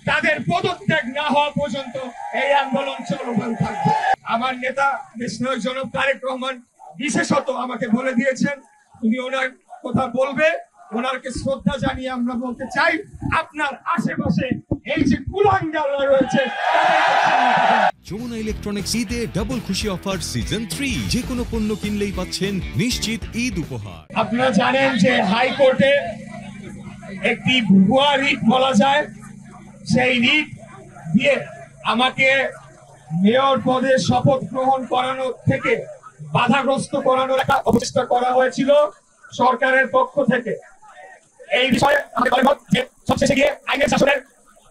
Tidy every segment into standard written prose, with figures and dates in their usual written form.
তাদের পদত্যাগ না হওয়া পর্যন্ত এই আন্দোলন চলমান থাকবে। আমার নেতা দেশনায়ক জনাব তারেক রহমান বিশেষত আমাকে বলে দিয়েছেন উনি ওনার কথা বলবে, ওনাকে শ্রদ্ধা জানিয়ে আমরা বলতে চাই আপনার আশেপাশে এই যে কুলাঙ্গাররা রয়েছে যমুনা ইলেকট্রনিক্স ঈদে ডাবল খুশি অফার সিজন 3, যে কোনো পণ্য কিনলেই পাচ্ছেন নিশ্চিত ঈদ উপহার। আপনারা জানেন যে হাইকোর্টে একটি ভুয়া রিট বলা যায়, সেই রিট দিয়ে আমাকে মেয়র পদে শপথ গ্রহণ করানো থেকে বাধাগ্রস্ত করানোর একটা অপচেষ্টা করা হয়েছিল সরকারের পক্ষ থেকে। এই বিষয়ে সবশেষে গিয়ে আইনের শাসনের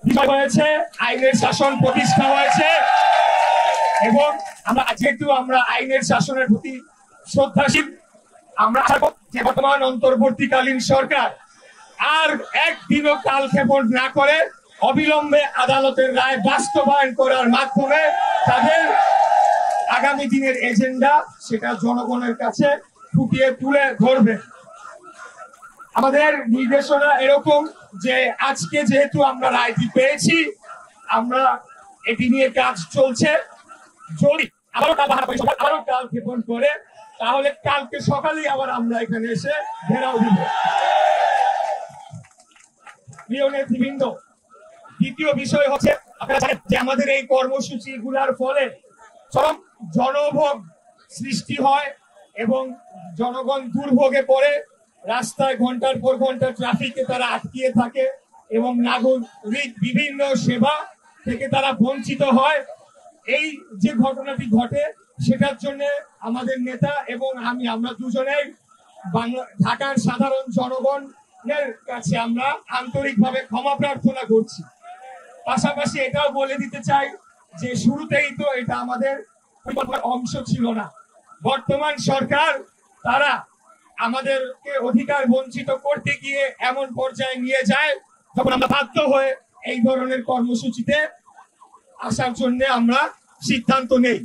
বিষয় হয়েছে, আইনের শাসন প্রতিষ্ঠা হয়েছে এবং যেহেতু আমরা আইনের শাসনের প্রতি শ্রদ্ধাশীল, আমরা যে বর্তমান অন্তর্বর্তীকালীন সরকার আর একদিনও কালক্ষেপণ না করে অবিলম্বে আদালতের রায় বাস্তবায়ন করার মাধ্যমে তাদের আগামী দিনের এজেন্ডা সেটা জনগণের কাছে ফুটিয়ে তুলে ধরবে। আমাদের নির্দেশনা এরকম যে আজকে যেহেতু আমরা রায়টি পেয়েছি, আমরা এটি নিয়ে কাজ চলছে, যদি আবারও কাল ক্ষেপণ করে তাহলে কালকে সকালেই আবার আমরা এখানে এসে ঘেরাও দিব। প্রিয় নেতৃবৃন্দ, দ্বিতীয় বিষয় হচ্ছে আপনারা জানেন যে আমাদের এই কর্মসূচি গুলার ফলে চরম জনভোগ সৃষ্টি হয় এবং জনগণ দুর্ভোগে পড়ে, রাস্তায় ঘন্টার পর ঘন্টা ট্রাফিকে তারা আটকিয়ে থাকে এবং নাগরিক বিভিন্ন সেবা থেকে তারা বঞ্চিত হয়। এই যে ঘটনাটি ঘটে সেটার জন্য আমাদের নেতা এবং আমরা দুজনেই ঢাকার সাধারণ জনগণের কাছে আমরা আন্তরিকভাবে ক্ষমা প্রার্থনা করছি। পাশাপাশি এটাও বলে দিতে চাই যে শুরুতেই তো এটা আমাদের পরিকল্পনার অংশ ছিল না। বর্তমান সরকার তারা আমাদেরকে অধিকার বঞ্চিত করতে গিয়ে এমন পর্যায়ে নিয়ে যায় যখন আমরা বাধ্য হয়ে এই ধরনের কর্মসূচিতে আসার জন্য আমরা সিদ্ধান্ত নেই।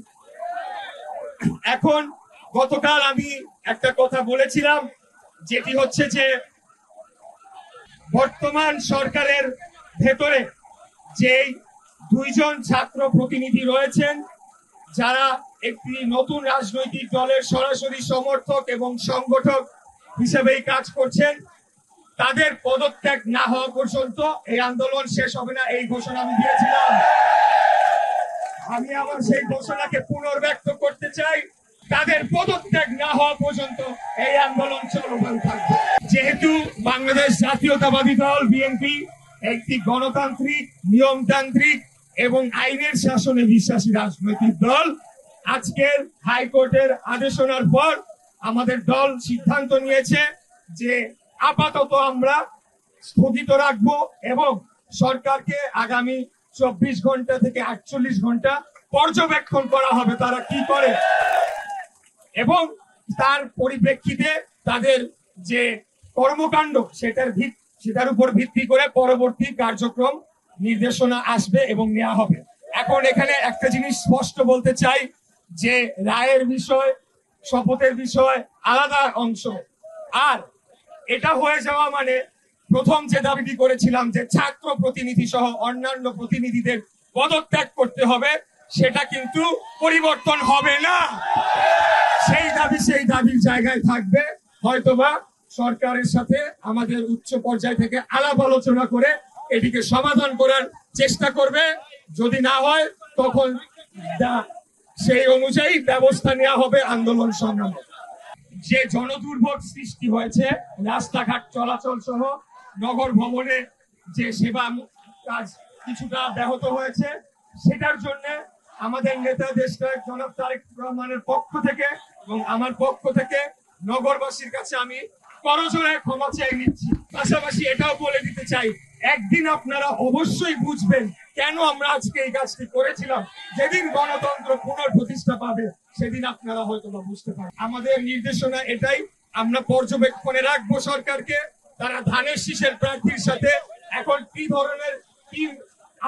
এখন গতকাল আমি একটা কথা বলেছিলাম, যেটি হচ্ছে যে বর্তমান সরকারের ভেতরে যে দুইজন ছাত্র প্রতিনিধি রয়েছেন যারা একটি নতুন রাজনৈতিক দলের সরাসরি সমর্থক এবং সংগঠক হিসেবেই কাজ করছেন, তাদের পদত্যাগ না হওয়া পর্যন্ত এই আন্দোলন শেষ হবে না, এই ঘোষণা আমি দিয়েছিলাম। আমি আমার সেই ঘোষণাকে পুনর্ব্যক্ত করতে চাই, তাদের পদত্যাগ না হওয়া পর্যন্ত এই আন্দোলন চলমান থাকবে। যেহেতু বাংলাদেশ জাতীয়তাবাদী দল বিএনপি একটি গণতান্ত্রিক, নিয়মতান্ত্রিক এবং আইনের শাসনে বিশ্বাসী রাজনৈতিক দল, আজকের হাইকোর্টের আদেশনার পর আমাদের দল সিদ্ধান্ত নিয়েছে যে আপাতত আমরা স্থগিত রাখবো এবং সরকারকে আগামী 24 ঘন্টা থেকে 48 ঘন্টা পর্যবেক্ষণ করা হবে তারা কি করে এবং তার পরিপ্রেক্ষিতে তাদের যে কর্মকাণ্ড সেটার উপর ভিত্তি করে পরবর্তী কার্যক্রম নির্দেশনা আসবে এবং নেওয়া হবে। এখন এখানে একটা জিনিস স্পষ্ট বলতে চাই যে রায়ের বিষয়, শপথের বিষয় আলাদা অংশ, আর এটা হয়ে যাওয়া মানে প্রথম যে দাবিটি করেছিলাম যে ছাত্র প্রতিনিধি সহ অন্যান্য প্রতিনিধিদের পদত্যাগ করতে হবে, সেটা কিন্তু পরিবর্তন হবে না। সেই দাবির জায়গায় থাকবে। হয়তোবা সরকারের সাথে আমাদের উচ্চ পর্যায় থেকে আলাপ আলোচনা করে এটিকে সমাধান করার চেষ্টা করবে, যদি না হয় তখন সেই অনুযায়ী ব্যবস্থা নেওয়া হবে আন্দোলন সংগ্রামে। যে জনদুর্ভোগ সৃষ্টি হয়েছে, রাস্তাঘাট চলাচল সহ নগর ভবনে যে সেবা কাজ কিছুটা ব্যাহত হয়েছে, সেটার জন্য আমাদের নেতা দেশনায়ক জনাব তারেক রহমানের পক্ষ থেকে এবং আমার পক্ষ থেকে নগরবাসীর কাছে আমি করজোড়ে ক্ষমা চেয়ে নিচ্ছি। পাশাপাশি এটাও বলে দিতে চাই, একদিন আপনারা অবশ্যই বুঝবেন কেন আমরা আজকে এই কাজটি করেছিলাম। যেদিন গণতন্ত্র পুনঃপ্রতিষ্ঠা পাবে সেদিন আপনারা হয়তো বুঝতে পারবেন। আমাদের নির্দেশনা এটাই, আমরা পর্যবেক্ষণে রাখবো সরকারকে, তারা ধানের শীষের প্রার্থীর সাথে এখন কি ধরনের কি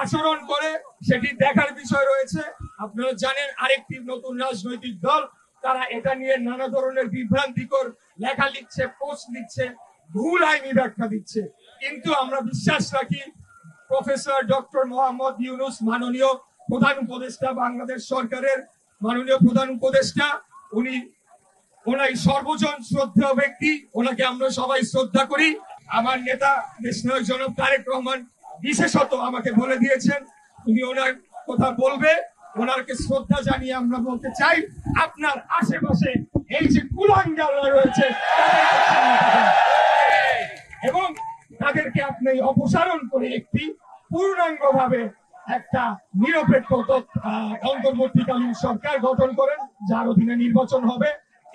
আচরণ করে সেটি দেখার বিষয় রয়েছে। আপনারা জানেন আরেকটি নতুন রাজনৈতিক দল, তারা এটা নিয়ে নানা ধরনের বিভ্রান্তিকর লেখা লিখছে, পোস্ট লিখছে, ভুল আইনি ব্যাখ্যা দিচ্ছে, কিন্তু আমরা বিশ্বাস রাখি প্রফেসর ডক্টর মোহাম্মদ ইউনূস, মাননীয় প্রধান উপদেষ্টা, বাংলাদেশ সরকারের মাননীয় প্রধান উপদেষ্টা। ওনাই সর্বজন শ্রদ্ধেয় ব্যক্তি, ওনাকে আমরা সবাই শ্রদ্ধা করি। আমার নেতা দেশনায়ক জনাব তারেক রহমান বিশেষত আমাকে বলে দিয়েছেন উনি ওনার কথা বলবে। ওনাকে শ্রদ্ধা জানিয়ে আমরা বলতে চাই, আপনার আশেপাশে এই যে কুলাঙ্গাররা রয়েছে এবং তাদেরকে আপনি অপসারণ করে একটি পূর্ণাঙ্গভাবে একটা নিরপেক্ষ অন্তর্বর্তীকালীন সরকার গঠন করেন, যার অধীনে নির্বাচন হবে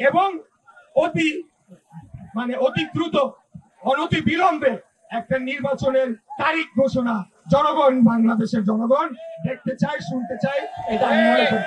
এবং অতি দ্রুত অনতি বিলম্বে একটা নির্বাচনের তারিখ ঘোষণা জনগণ, বাংলাদেশের জনগণ দেখতে চায়, শুনতে চায়, এটা আমি মনে করি।